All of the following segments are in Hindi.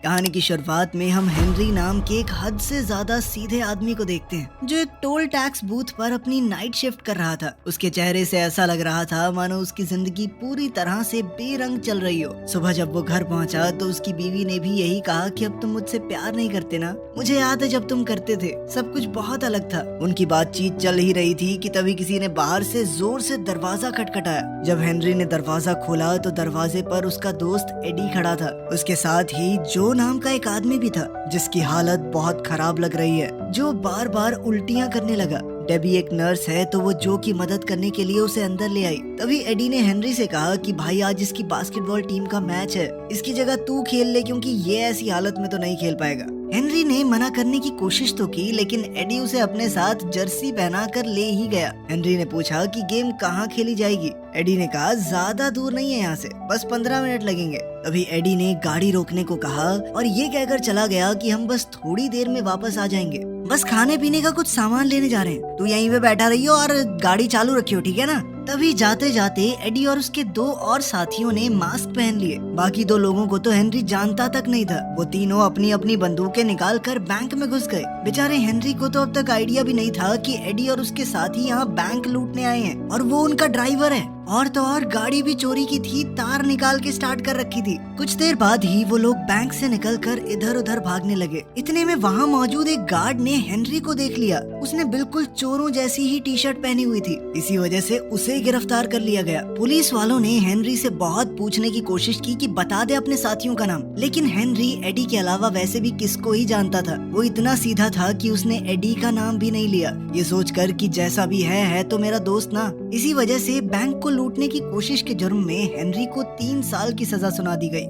कहानी की शुरुआत में हम हेनरी नाम के एक हद से ज्यादा सीधे आदमी को देखते हैं जो एक टोल टैक्स बूथ पर अपनी नाइट शिफ्ट कर रहा था। उसके चेहरे से ऐसा लग रहा था मानो उसकी जिंदगी पूरी तरह से बेरंग चल रही हो। सुबह जब वो घर पहुंचा तो उसकी बीवी ने भी यही कहा कि अब तुम मुझसे प्यार नहीं करते ना, मुझे याद है जब तुम करते थे, सब कुछ बहुत अलग था। उनकी बातचीत चल ही रही थी कि तभी किसी ने बाहर से जोर से दरवाजा खटखटाया। जब हेनरी ने दरवाजा खोला तो दरवाजे पर उसका दोस्त एडी खड़ा था। उसके साथ ही जो नाम का एक आदमी भी था जिसकी हालत बहुत खराब लग रही है, जो बार बार उल्टियां करने लगा। डेबी एक नर्स है तो वो जो की मदद करने के लिए उसे अंदर ले आई। तभी एडी ने हेनरी से कहा कि भाई आज इसकी बास्केटबॉल टीम का मैच है, इसकी जगह तू खेल ले क्योंकि ये ऐसी हालत में तो नहीं खेल पाएगा। हेनरी ने मना करने की कोशिश तो की लेकिन एडी उसे अपने साथ जर्सी पहना कर ले ही गया। हेनरी ने पूछा कि गेम कहाँ खेली जाएगी। एडी ने कहा ज्यादा दूर नहीं है यहाँ से, बस 15 मिनट लगेंगे। तभी एडी ने गाड़ी रोकने को कहा और ये कहकर चला गया कि हम बस थोड़ी देर में वापस आ जाएंगे, बस खाने पीने का कुछ सामान लेने जा रहे हैं, तू यहीं पे बैठा रहियो और गाड़ी चालू रखियो, ठीक है ना। तभी जाते जाते एडी और उसके दो और साथियों ने मास्क पहन लिए। बाकी दो लोगों को तो हेनरी जानता तक नहीं था। वो तीनों अपनी अपनी बंदूकें निकाल कर बैंक में घुस गए। बेचारे हेनरी को तो अब तक आइडिया भी नहीं था कि एडी और उसके साथी यहाँ बैंक लूटने आए हैं और वो उनका ड्राइवर है। और तो और गाड़ी भी चोरी की थी, तार निकाल के स्टार्ट कर रखी थी। कुछ देर बाद ही वो लोग बैंक से निकलकर इधर उधर भागने लगे। इतने में वहाँ मौजूद एक गार्ड ने हेनरी को देख लिया। उसने बिल्कुल चोरों जैसी ही टी शर्ट पहनी हुई थी, इसी वजह से उसे गिरफ्तार कर लिया गया। पुलिस वालों ने हेनरी से बहुत पूछने की कोशिश की कि बता दे अपने साथियों का नाम, लेकिन हेनरी एडी के अलावा वैसे भी किसको ही जानता था। वो इतना सीधा था कि उसने एडी का नाम भी नहीं लिया, ये सोचकर कि जैसा भी है तो मेरा दोस्त ना। इसी वजह से बैंक को लूटने की कोशिश के जुर्म में हेनरी को 3 साल की सजा सुना दी गई।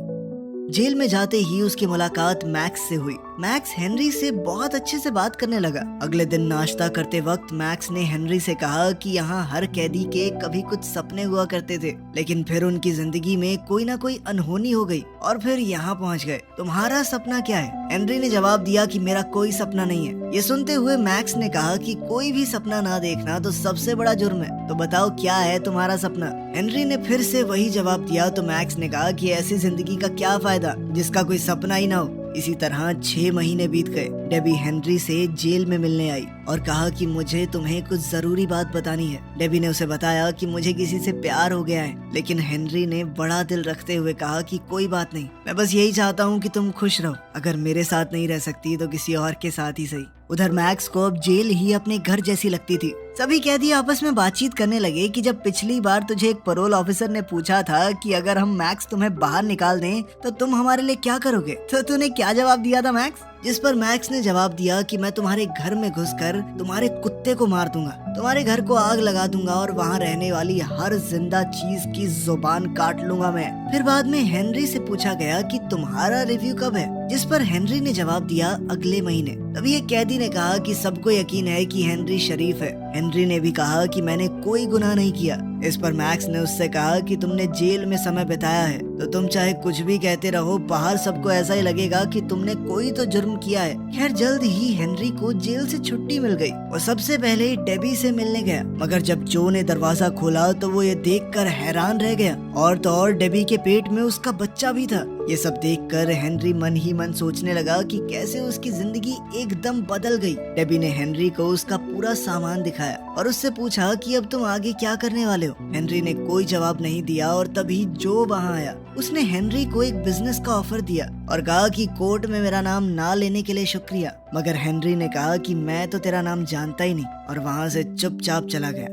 जेल में जाते ही उसकी मुलाकात मैक्स से हुई। मैक्स हेनरी से बहुत अच्छे से बात करने लगा। अगले दिन नाश्ता करते वक्त मैक्स ने हेनरी से कहा कि यहाँ हर कैदी के कभी कुछ सपने हुआ करते थे, लेकिन फिर उनकी जिंदगी में कोई ना कोई अनहोनी हो गई और फिर यहाँ पहुँच गए। तुम्हारा सपना क्या है? हेनरी ने जवाब दिया कि मेरा कोई सपना नहीं है। ये सुनते हुए मैक्स ने कहा कि कोई भी सपना ना देखना तो सबसे बड़ा जुर्म है, तो बताओ क्या है तुम्हारा सपना? हेनरी ने फिर से वही जवाब दिया तो मैक्स ने कहा कि ऐसी जिंदगी का क्या फायदा जिसका कोई सपना ही ना हो। इसी तरह 6 महीने बीत गए। डेबी हेनरी से जेल में मिलने आई और कहा कि मुझे तुम्हें कुछ जरूरी बात बतानी है। डेबी ने उसे बताया कि मुझे किसी से प्यार हो गया है, लेकिन हेनरी ने बड़ा दिल रखते हुए कहा कि कोई बात नहीं, मैं बस यही चाहता हूँ कि तुम खुश रहो, अगर मेरे साथ नहीं रह सकती तो किसी और के साथ ही सही। उधर मैक्स को अब जेल ही अपने घर जैसी लगती थी। सभी कैदी आपस में बातचीत करने लगे कि जब पिछली बार तुझे एक पैरोल ऑफिसर ने पूछा था कि अगर हम मैक्स तुम्हें बाहर निकाल दें तो तुम हमारे लिए क्या करोगे, तो तूने क्या जवाब दिया था मैक्स? जिस पर मैक्स ने जवाब दिया कि मैं तुम्हारे घर में घुसकर तुम्हारे कुत्ते को मार दूंगा, तुम्हारे घर को आग लगा दूंगा और वहाँ रहने वाली हर जिंदा चीज की जुबान काट लूंगा मैं। फिर बाद में हेनरी से पूछा गया कि तुम्हारा रिव्यू कब है, जिस पर हेनरी ने जवाब दिया अगले महीने। तभी एक कैदी ने कहा कि सबको यकीन है कि हेनरी शरीफ है। हेनरी ने भी कहा कि मैंने कोई गुनाह नहीं किया। इस पर मैक्स ने उससे कहा कि तुमने जेल में समय बिताया है तो तुम चाहे कुछ भी कहते रहो, बाहर सबको ऐसा ही लगेगा कि तुमने कोई तो जुर्म किया है। खैर जल्द ही हेनरी को जेल से छुट्टी मिल गई और सबसे पहले डेबी से मिलने गया, मगर जब जो ने दरवाजा खोला तो वो ये देखकर हैरान रह गया। और तो और डेबी के पेट में उसका बच्चा भी था। ये सब देखकर हेनरी मन ही मन सोचने लगा कि कैसे उसकी जिंदगी एकदम बदल गई। डेबी ने हेनरी को उसका पूरा सामान दिखाया और उससे पूछा कि अब तुम आगे क्या करने वाले हो। हेनरी ने कोई जवाब नहीं दिया और तभी जो वहाँ आया उसने हेनरी को एक बिजनेस का ऑफर दिया और कहा कि कोर्ट में मेरा नाम ना लेने के लिए शुक्रिया। मगर हेनरी ने कहा कि मैं तो तेरा नाम जानता ही नहीं और वहाँ से चुपचाप चला गया।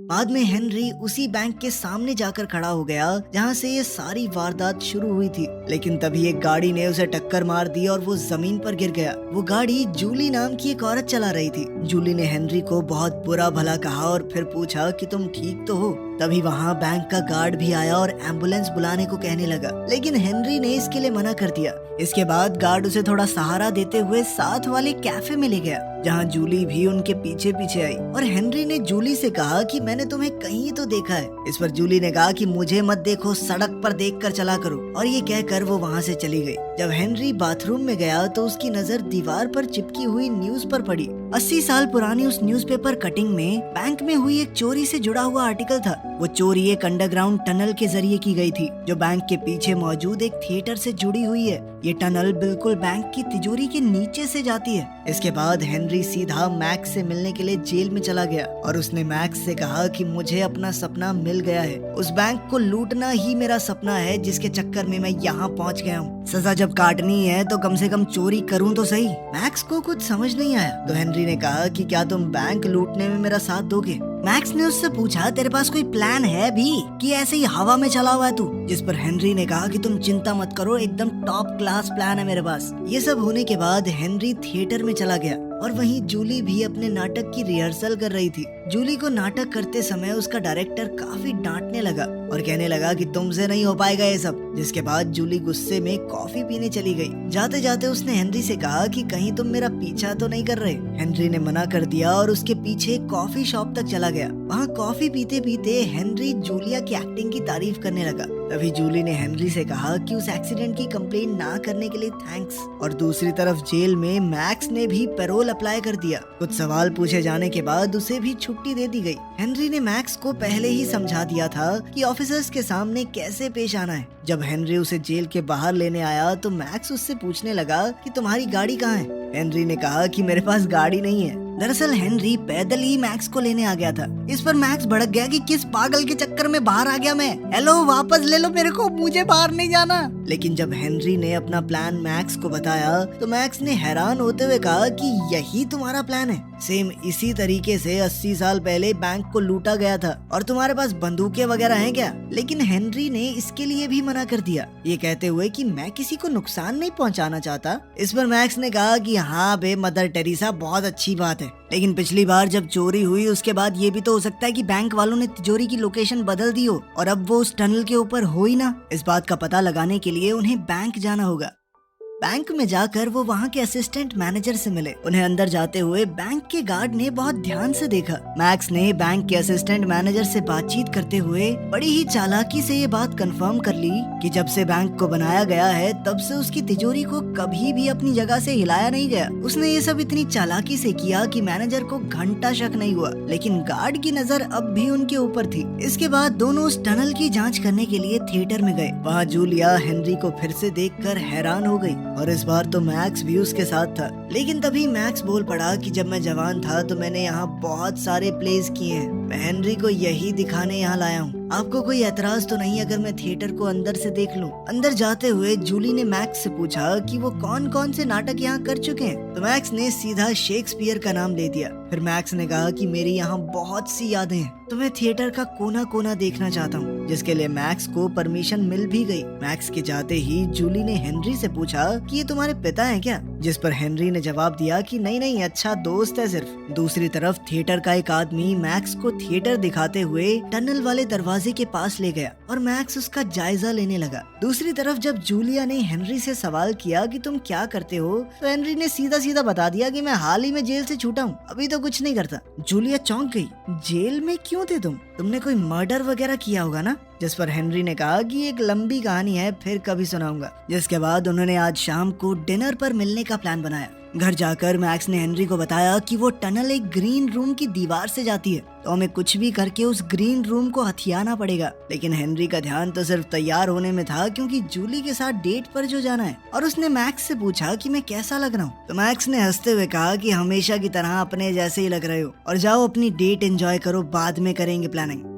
बाद में हेनरी उसी बैंक के सामने जाकर खड़ा हो गया जहाँ से ये सारी वारदात शुरू हुई थी, लेकिन तभी एक गाड़ी ने उसे टक्कर मार दी और वो जमीन पर गिर गया। वो गाड़ी जूली नाम की एक औरत चला रही थी। जूली ने हेनरी को बहुत बुरा भला कहा और फिर पूछा कि तुम ठीक तो हो। तभी वहाँ बैंक का गार्ड भी आया और एम्बुलेंस बुलाने को कहने लगा, लेकिन हेनरी ने इसके लिए मना कर दिया। इसके बाद गार्ड उसे थोड़ा सहारा देते हुए साथ वाले कैफे में ले गया जहाँ जूली भी उनके पीछे पीछे आई और हेनरी ने जूली से कहा कि मैंने तुम्हें कहीं तो देखा है। इस पर जूली ने कहा कि मुझे मत देखो, सड़क पर देखकर चला करो, और ये कहकर वो वहाँ से चली गई। जब हेनरी बाथरूम में गया तो उसकी नजर दीवार पर चिपकी हुई न्यूज पर पड़ी। 80 साल पुरानी उस न्यूज़पेपर कटिंग में बैंक में हुई एक चोरी से जुड़ा हुआ आर्टिकल था। वो चोरी एक अंडरग्राउंड टनल के जरिए की गई थी जो बैंक के पीछे मौजूद एक थिएटर से जुड़ी हुई है। ये टनल बिल्कुल बैंक की तिजोरी के नीचे से जाती है। इसके बाद हेनरी सीधा मैक्स से मिलने के लिए जेल में चला गया और उसने मैक्स से कहा कि मुझे अपना सपना मिल गया है। उस बैंक को लूटना ही मेरा सपना है जिसके चक्कर में मैं यहाँ पहुँच गया हूँ। सजा जब काटनी है तो कम से कम चोरी करूँ तो सही। मैक्स को कुछ समझ नहीं आया तो हेनरी ने कहा कि क्या तुम बैंक लूटने में मेरा साथ दोगे। मैक्स ने उससे पूछा तेरे पास कोई प्लान है भी कि ऐसे ही हवा में चला हुआ है तू, जिस पर हेनरी ने कहा कि तुम चिंता मत करो, एकदम टॉप क्लास प्लान है मेरे पास। ये सब होने के बाद हेनरी थिएटर में चला गया और वहीं जूली भी अपने नाटक की रिहर्सल कर रही थी। जूली को नाटक करते समय उसका डायरेक्टर काफी डांटने लगा और कहने लगा कि तुमसे नहीं हो पाएगा ये सब, जिसके बाद जूली गुस्से में कॉफी पीने चली गई। जाते जाते उसने हेनरी से कहा कि कहीं तुम मेरा पीछा तो नहीं कर रहे। हेनरी ने मना कर दिया और उसके पीछे कॉफी शॉप तक चला गया। वहाँ कॉफी पीते पीते हेनरी जूलिया की एक्टिंग की तारीफ करने लगा। तभी जूली ने हेनरी से कहा कि उस एक्सीडेंट की कंप्लेंट ना करने के लिए थैंक्स। और दूसरी तरफ जेल में मैक्स ने भी पैरोल अप्लाई कर दिया। कुछ सवाल पूछे जाने के बाद उसे भी छुट्टी दे दी गई। हेनरी ने मैक्स को पहले ही समझा दिया था कि ऑफिसर्स के सामने कैसे पेश आना है। जब हेनरी उसे जेल के बाहर लेने आया तो मैक्स उससे पूछने लगा कि तुम्हारी गाड़ी कहाँ है। हेनरी ने कहा कि मेरे पास गाड़ी नहीं है। दरअसल हेनरी पैदल ही मैक्स को लेने आ गया था। इस पर मैक्स भड़क गया कि किस पागल के चक्कर में बाहर आ गया मैं, हेलो वापस ले लो मेरे को, मुझे बाहर नहीं जाना। लेकिन जब हेनरी ने अपना प्लान मैक्स को बताया तो मैक्स ने हैरान होते हुए कहा कि यही तुम्हारा प्लान है। सेम इसी तरीके से 80 साल पहले बैंक को लूटा गया था और तुम्हारे पास बंदूकें वगैरह हैं क्या। लेकिन हेनरी ने इसके लिए भी मना कर दिया, ये कहते हुए कि मैं किसी को नुकसान नहीं पहुंचाना चाहता। इस पर मैक्स ने कहा कि हाँ बे मदर टेरेसा, बहुत अच्छी बात है, लेकिन पिछली बार जब चोरी हुई उसके बाद ये भी तो हो सकता है कि बैंक वालों ने तिजोरी की लोकेशन बदल दी हो और अब वो उस टनल के ऊपर हो ही ना। इस बात का पता लगाने के लिए उन्हें बैंक जाना होगा। बैंक में जाकर वो वहाँ के असिस्टेंट मैनेजर से मिले। उन्हें अंदर जाते हुए बैंक के गार्ड ने बहुत ध्यान से देखा। मैक्स ने बैंक के असिस्टेंट मैनेजर से बातचीत करते हुए बड़ी ही चालाकी से ये बात कंफर्म कर ली कि जब से बैंक को बनाया गया है तब से उसकी तिजोरी को कभी भी अपनी जगह से हिलाया नहीं गया। उसने ये सब इतनी चालाकी से किया कि मैनेजर को घंटा शक नहीं हुआ, लेकिन गार्ड की नजर अब भी उनके ऊपर थी। इसके बाद दोनों उस टनल की जाँच करने के लिए थिएटर में गए। वहाँ जूलिया हेनरी को फिर से देखकर हैरान हो गई और इस बार तो मैक्स भी उसके साथ था। लेकिन तभी मैक्स बोल पड़ा कि जब मैं जवान था तो मैंने यहाँ बहुत सारे प्लेस किए हैं, मैं हेनरी को यही दिखाने यहाँ लाया हूँ। आपको कोई एतराज तो नहीं अगर मैं थिएटर को अंदर से देख लूं? अंदर जाते हुए जूली ने मैक्स से पूछा कि वो कौन कौन से नाटक यहाँ कर चुके हैं, तो मैक्स ने सीधा शेक्सपियर का नाम ले दिया। फिर मैक्स ने कहा कि मेरी यहाँ बहुत सी यादें हैं, तो मैं थिएटर का कोना कोना देखना चाहता हूँ, जिसके लिए मैक्स को परमिशन मिल भी गई। मैक्स के जाते ही जूली ने हेनरी से पूछा कि ये तुम्हारे पिता हैं क्या, जिस पर हेनरी ने जवाब दिया कि नहीं नहीं, अच्छा दोस्त है सिर्फ। दूसरी तरफ थिएटर का एक आदमी मैक्स को थिएटर दिखाते हुए टनल वाले दरवाजे के पास ले गया और मैक्स उसका जायजा लेने लगा। दूसरी तरफ जब जूलिया ने हेनरी से सवाल किया कि तुम क्या करते हो, तो हेनरी ने सीधा सीधा बता दिया कि मैं हाल ही में जेल से छूटा हूँ, अभी तो कुछ नहीं करता। जूलिया चौंक गई, जेल में क्यों थे तुमने कोई मर्डर वगैरह किया होगा ना, जिस पर हेनरी ने कहा कि एक लंबी कहानी है, फिर कभी सुनाऊंगा। जिसके बाद उन्होंने आज शाम को डिनर पर मिलने का प्लान बनाया। घर जाकर मैक्स ने हेनरी को बताया कि वो टनल एक ग्रीन रूम की दीवार से जाती है, तो हमें कुछ भी करके उस ग्रीन रूम को हथियाना पड़ेगा। लेकिन हेनरी का ध्यान तो सिर्फ तैयार होने में था, क्योंकि जूली के साथ डेट पर जो जाना है। और उसने मैक्स से पूछा कि मैं कैसा लग रहा हूँ, तो मैक्स ने हंसते हुए कहा कि हमेशा की तरह अपने जैसे ही लग रहे हो, और जाओ अपनी डेट एंजॉय करो, बाद में करेंगे प्लानिंग।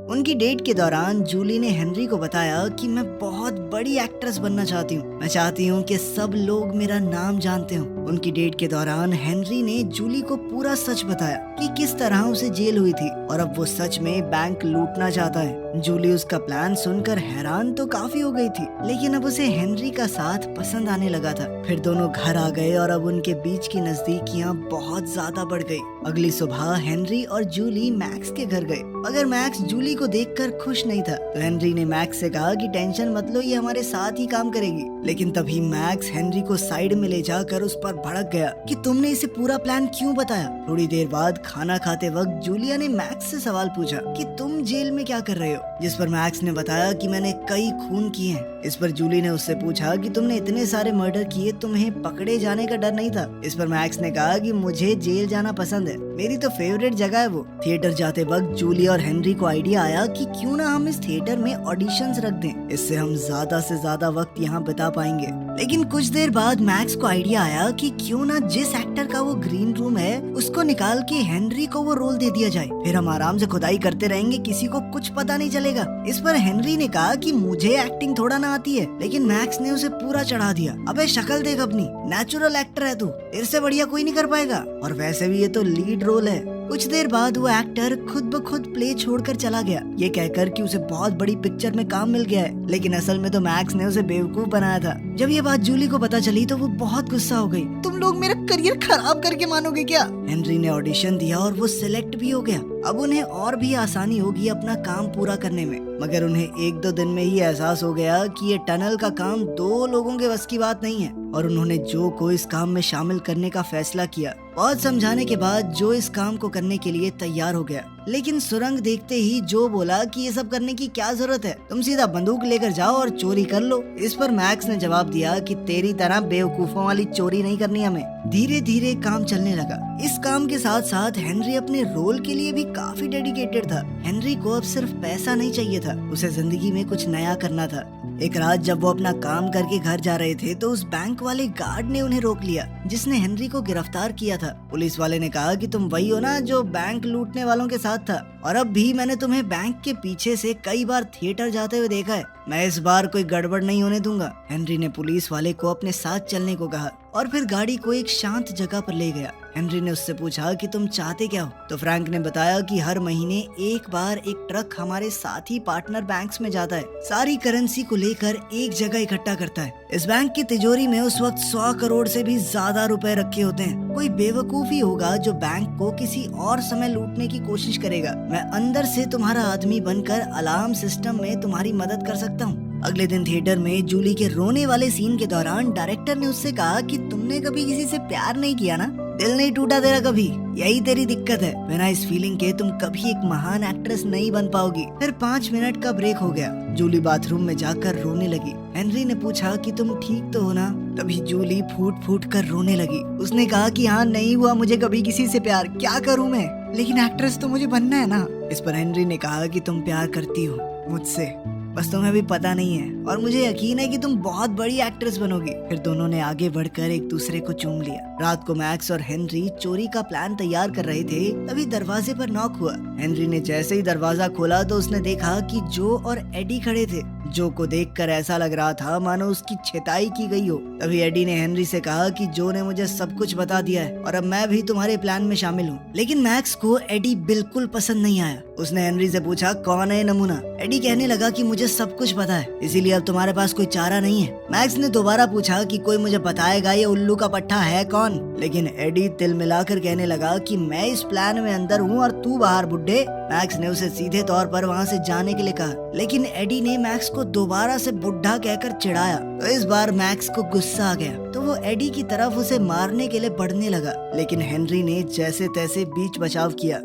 उनकी डेट के दौरान जूली ने हेनरी को बताया कि मैं बहुत बड़ी एक्ट्रेस बनना चाहती हूँ, मैं चाहती हूँ कि सब लोग मेरा नाम जानते हो। उनकी डेट के दौरान हेनरी ने जूली को पूरा सच बताया कि किस तरह उसे जेल हुई थी और अब वो सच में बैंक लूटना चाहता है। जूली उसका प्लान सुनकर हैरान तो काफी हो गई थी, लेकिन अब उसे हेनरी का साथ पसंद आने लगा था। फिर दोनों घर आ गए और अब उनके बीच की नजदीकियां बहुत ज्यादा बढ़ गई। अगली सुबह हेनरी और जूली मैक्स के घर गए, मगर मैक्स जूली को देखकर खुश नहीं था, तो हेनरी ने मैक्स से कहा कि टेंशन मत लो, ये हमारे साथ ही काम करेगी। लेकिन तभी मैक्स हेनरी को साइड में ले जाकर उस पर भड़क गया कि तुमने इसे पूरा प्लान क्यों बताया। थोड़ी देर बाद खाना खाते वक्त जूलिया ने मैक्स से सवाल पूछा कि तुम जेल में क्या कर रहे हो, जिस पर मैक्स ने बताया कि मैंने कई खून किए हैं, इस पर जूली ने उससे पूछा कि तुमने इतने सारे मर्डर किए, तुम्हें पकड़े जाने का डर नहीं था? इस पर मैक्स ने कहा कि मुझे जेल जाना पसंद है, मेरी तो फेवरेट जगह है वो। थिएटर जाते वक्त जूली और हेनरी को आइडिया आया कि क्यों ना हम इस थिएटर में ऑडिशंस रख दें, इससे हम ज्यादा से ज्यादा वक्त यहाँ बिता पाएंगे। लेकिन कुछ देर बाद मैक्स को आइडिया आया कि क्यों ना जिस एक्टर का वो ग्रीन रूम है उसको निकाल के हेनरी को वो रोल दे दिया जाए, फिर हम आराम से खुदाई करते रहेंगे, किसी को कुछ पता नहीं चलेगा। इस पर हेनरी ने कहा कि मुझे एक्टिंग थोड़ा ना आती है, लेकिन मैक्स ने उसे पूरा चढ़ा दिया। अबे शक्ल देख अपनी, नेचुरल एक्टर है तू, तेरे से बढ़िया कोई नहीं कर पाएगा, और वैसे भी ये तो लीड रोल है। कुछ देर बाद वो एक्टर खुद ब खुद प्ले छोड़कर चला गया, ये कहकर कि उसे बहुत बड़ी पिक्चर में काम मिल गया है, लेकिन असल में तो मैक्स ने उसे बेवकूफ बनाया था। जब ये बात जूली को पता चली तो वो बहुत गुस्सा हो गई। तुम लोग मेरा करियर खराब करके मानोगे क्या? हेनरी ने ऑडिशन दिया और वो सिलेक्ट भी हो गया। अब उन्हें और भी आसानी होगी अपना काम पूरा करने में, मगर उन्हें 1-2 दिन में ही एहसास हो गया कि ये टनल का काम 2 लोगों के बस की बात नहीं है, और उन्होंने जो को इस काम में शामिल करने का फैसला किया। बहुत समझाने के बाद जो इस काम को करने के लिए तैयार हो गया, लेकिन सुरंग देखते ही जो बोला कि ये सब करने की क्या जरूरत है, तुम सीधा बंदूक लेकर जाओ और चोरी कर लो। इस पर मैक्स ने जवाब दिया कि तेरी तरह बेवकूफों वाली चोरी नहीं करनी हमें। धीरे धीरे काम चलने लगा। इस काम के साथ साथ हेनरी अपने रोल के लिए भी काफी डेडिकेटेड था। हेनरी को अब सिर्फ पैसा नहीं चाहिए था, उसे जिंदगी में कुछ नया करना था। एक रात जब वो अपना काम करके घर जा रहे थे तो उस बैंक वाले गार्ड ने उन्हें रोक लिया जिसने हेनरी को गिरफ्तार किया था। पुलिस वाले ने कहा कि तुम वही हो ना जो बैंक लूटने वालों के साथ था, और अब भी मैंने तुम्हें बैंक के पीछे से कई बार थिएटर जाते हुए देखा है, मैं इस बार कोई गड़बड़ नहीं होने दूंगा। हेनरी ने पुलिस वाले को अपने साथ चलने को कहा और फिर गाड़ी को एक शांत जगह पर ले गया। हेनरी ने उससे पूछा कि तुम चाहते क्या हो, तो फ्रैंक ने बताया कि हर महीने एक बार एक ट्रक हमारे साथी पार्टनर बैंक्स में जाता है, सारी करेंसी को लेकर एक जगह इकट्ठा करता है। इस बैंक की तिजोरी में उस वक्त 100 करोड़ से भी ज्यादा रुपए रखे होते हैं। कोई बेवकूफ ही होगा जो बैंक को किसी और समय लूटने की कोशिश करेगा। मैं अंदर से तुम्हारा आदमी बनकर अलार्म सिस्टम में तुम्हारी मदद कर सकता हूँ। अगले दिन थिएटर में जूली के रोने वाले सीन के दौरान डायरेक्टर ने उससे कहा कि तुमने कभी किसी से प्यार नहीं किया ना, दिल नहीं टूटा तेरा कभी, यही तेरी दिक्कत है। बिना इस फीलिंग के तुम कभी एक महान एक्ट्रेस नहीं बन पाओगी। फिर 5 मिनट का ब्रेक हो गया। जूली बाथरूम में जाकर रोने लगी। हेनरी ने पूछा कि तुम ठीक तो हो ना? तभी जूली फूट फूट कर रोने लगी। उसने कहा कि हाँ, नहीं हुआ मुझे कभी किसी से प्यार, क्या करूँ मैं, लेकिन एक्ट्रेस तो मुझे बनना है ना। इस पर हेनरी ने कहा कि तुम प्यार करती हो मुझसे, बस तुम्हें अभी पता नहीं है, और मुझे यकीन है कि तुम बहुत बड़ी एक्ट्रेस बनोगी। फिर दोनों ने आगे बढ़कर एक दूसरे को चूम लिया। रात को मैक्स और हेनरी चोरी का प्लान तैयार कर रहे थे, तभी दरवाजे पर नॉक हुआ। हेनरी ने जैसे ही दरवाजा खोला तो उसने देखा कि जो और एडी खड़े थे। जो को देखकर ऐसा लग रहा था मानो उसकी छेताई की गई हो। तभी एडी ने हेनरी से कहा कि जो ने मुझे सब कुछ बता दिया है और अब मैं भी तुम्हारे प्लान में शामिल हूँ। लेकिन मैक्स को एडी बिल्कुल पसंद नहीं आया। उसने हेनरी से पूछा, कौन है नमूना? एडी कहने लगा कि मुझे सब कुछ पता है, इसीलिए अब तुम्हारे पास कोई चारा नहीं है। मैक्स ने दोबारा पूछा कि कोई मुझे बताएगा ये उल्लू का पट्टा है कौन? लेकिन एडी तिल मिलाकर कहने लगा कि मैं इस प्लान में अंदर हूँ और तू बाहर बुड्ढे। मैक्स ने उसे सीधे तौर पर वहाँ से जाने के लिए कहा, लेकिन एडी ने मैक्स को दोबारा से बुढ़ा कहकर चिढ़ाया। तो इस बार मैक्स को गुस्सा आ गया, तो वो एडी की तरफ उसे मारने के लिए बढ़ने लगा, लेकिन हेनरी ने जैसे तैसे बीच बचाव किया।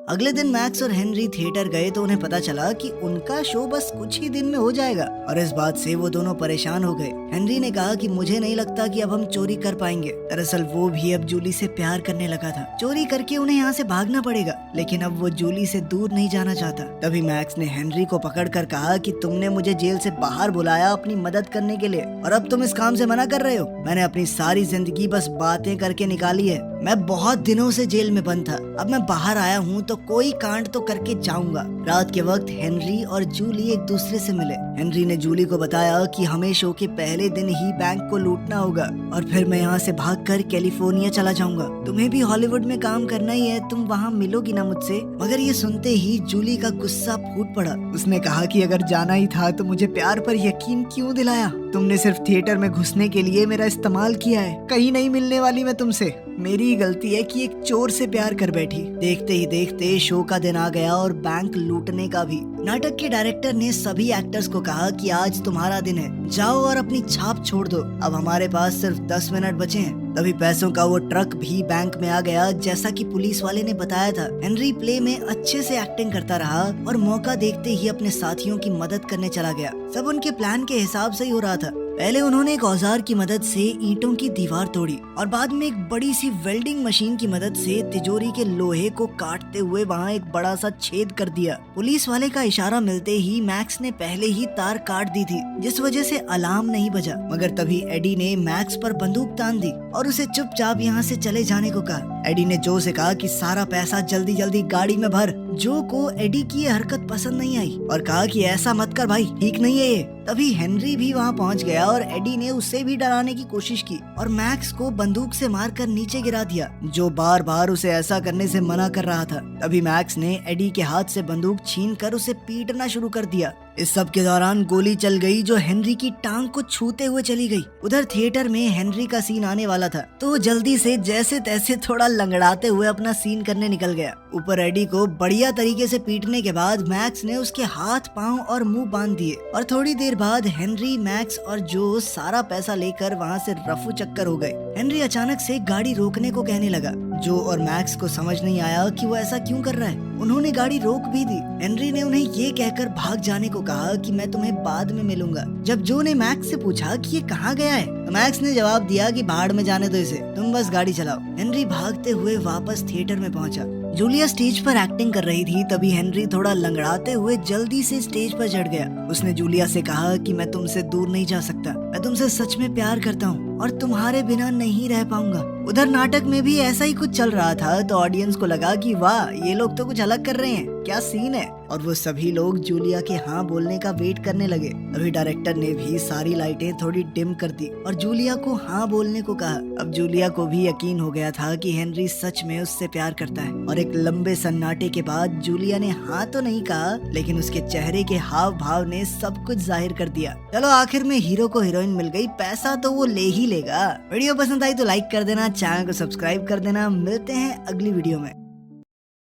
अगले दिन मैक्स और हेनरी थिएटर गए तो उन्हें पता चला कि उनका शो बस कुछ ही दिन में हो जाएगा, और इस बात से वो दोनों परेशान हो गए। हेनरी ने कहा कि मुझे नहीं लगता कि अब हम चोरी कर पाएंगे। दरअसल वो भी अब जूली से प्यार करने लगा था। चोरी करके उन्हें यहाँ से भागना पड़ेगा, लेकिन अब वो जूली से दूर नहीं जाना चाहता। तभी मैक्स ने हेनरी को पकड़कर कहा कि तुमने मुझे जेल से बाहर बुलाया अपनी मदद करने के लिए, और अब तुम इस काम से मना कर रहे हो। मैंने अपनी सारी जिंदगी बस बातें करके निकाली है। मैं बहुत दिनों से जेल में बंद था, अब मैं बाहर आया हूँ तो कोई कांड तो करके जाऊंगा। रात के वक्त हेनरी और जूली एक दूसरे से मिले। हेनरी ने जूली को बताया कि हमें शो के पहले दिन ही बैंक को लूटना होगा और फिर मैं यहाँ से भागकर कैलिफोर्निया चला जाऊंगा। तुम्हें भी हॉलीवुड में काम करना ही है, तुम वहाँ मिलोगी ना मुझसे? मगर ये सुनते ही जूली का गुस्सा फूट पड़ा। उसने कहा कि अगर जाना ही था तो मुझे प्यार पर यकीन क्यों दिलाया? तुमने सिर्फ थिएटर में घुसने के लिए मेरा इस्तेमाल किया है। कहीं नहीं मिलने वाली मैं तुमसे। मेरी की गलती है कि एक चोर से प्यार कर बैठी। देखते ही देखते शो का दिन आ गया और बैंक लूटने का भी। नाटक के डायरेक्टर ने सभी एक्टर्स को कहा कि आज तुम्हारा दिन है, जाओ और अपनी छाप छोड़ दो, अब हमारे पास सिर्फ 10 मिनट बचे हैं। तभी पैसों का वो ट्रक भी बैंक में आ गया जैसा कि पुलिस वाले ने बताया था। हेनरी प्ले में अच्छे से एक्टिंग करता रहा और मौका देखते ही अपने साथियों की मदद करने चला गया। सब उनके प्लान के हिसाब से ही हो रहा था। पहले उन्होंने एक औजार की मदद से ईंटों की दीवार तोड़ी और बाद में एक बड़ी सी वेल्डिंग मशीन की मदद से तिजोरी के लोहे को काटते हुए वहाँ एक बड़ा सा छेद कर दिया। पुलिस वाले का इशारा मिलते ही मैक्स ने पहले ही तार काट दी थी, जिस वजह से अलार्म नहीं बजा। मगर तभी एडी ने मैक्स पर बंदूक तान दी और उसे चुपचाप यहाँ से चले जाने को कहा। एडी ने जो से कहा कि सारा पैसा जल्दी जल्दी गाड़ी में भर। जो को एडी की ये हरकत पसंद नहीं आई और कहा कि ऐसा मत कर भाई, ठीक नहीं है ये। तभी हेनरी भी वहाँ पहुँच गया और एडी ने उसे भी डराने की कोशिश की और मैक्स को बंदूक से मारकर नीचे गिरा दिया, जो बार बार उसे ऐसा करने से मना कर रहा था। तभी मैक्स ने एडी के हाथ से बंदूक छीनकर उसे पीटना शुरू कर दिया। इस सब के दौरान गोली चल गई जो हेनरी की टांग को छूते हुए चली गई। उधर थिएटर में हेनरी का सीन आने वाला था तो वो जल्दी से जैसे तैसे थोड़ा लंगड़ाते हुए अपना सीन करने निकल गया। ऊपर एडी को बढ़िया तरीके से पीटने के बाद मैक्स ने उसके हाथ, पांव और मुंह बांध दिए और थोड़ी देर बाद हेनरी, मैक्स और जो सारा पैसा लेकर वहाँ से रफू चक्कर हो गए। हेनरी अचानक से गाड़ी रोकने को कहने लगा। जो और मैक्स को समझ नहीं आया कि वो ऐसा क्यों कर रहा है। उन्होंने गाड़ी रोक भी दी। हेनरी ने उन्हें ये कहकर भाग जाने को कहा कि मैं तुम्हें बाद में मिलूंगा। जब जो ने मैक्स से पूछा कि ये कहाँ गया है तो मैक्स ने जवाब दिया कि भाड़ में जाने दो इसे, तुम बस गाड़ी चलाओ। हेनरी भागते हुए वापस थिएटर में पहुंचा। जूलिया स्टेज पर एक्टिंग कर रही थी। तभी हेनरी थोड़ा लंगड़ाते हुए जल्दी से स्टेज पर चढ़ गया। उसने जूलिया से कहा कि मैं तुमसे दूर नहीं जा सकता, मैं तुमसे सच में प्यार करता हूँ और तुम्हारे बिना नहीं रह पाऊंगा। उधर नाटक में भी ऐसा ही कुछ चल रहा था तो ऑडियंस को लगा कि वाह, ये लोग तो कुछ अलग कर रहे हैं, क्या सीन है। और वो सभी लोग जूलिया के हाँ बोलने का वेट करने लगे। तभी डायरेक्टर ने भी सारी लाइटें थोड़ी डिम कर दी और जूलिया को हाँ बोलने को कहा। अब जूलिया को भी यकीन हो गया था कि हेनरी सच में उससे प्यार करता है और एक लंबे सन्नाटे के बाद जूलिया ने हाँ तो नहीं कहा, लेकिन उसके चेहरे के हाव भाव ने सब कुछ जाहिर कर दिया। चलो आखिर में हीरो को हीरोइन मिल गई, पैसा तो वो ले ही लेगा। वीडियो पसंद आई तो लाइक कर देना, चैनल को सब्सक्राइब कर देना। मिलते हैं अगली वीडियो में।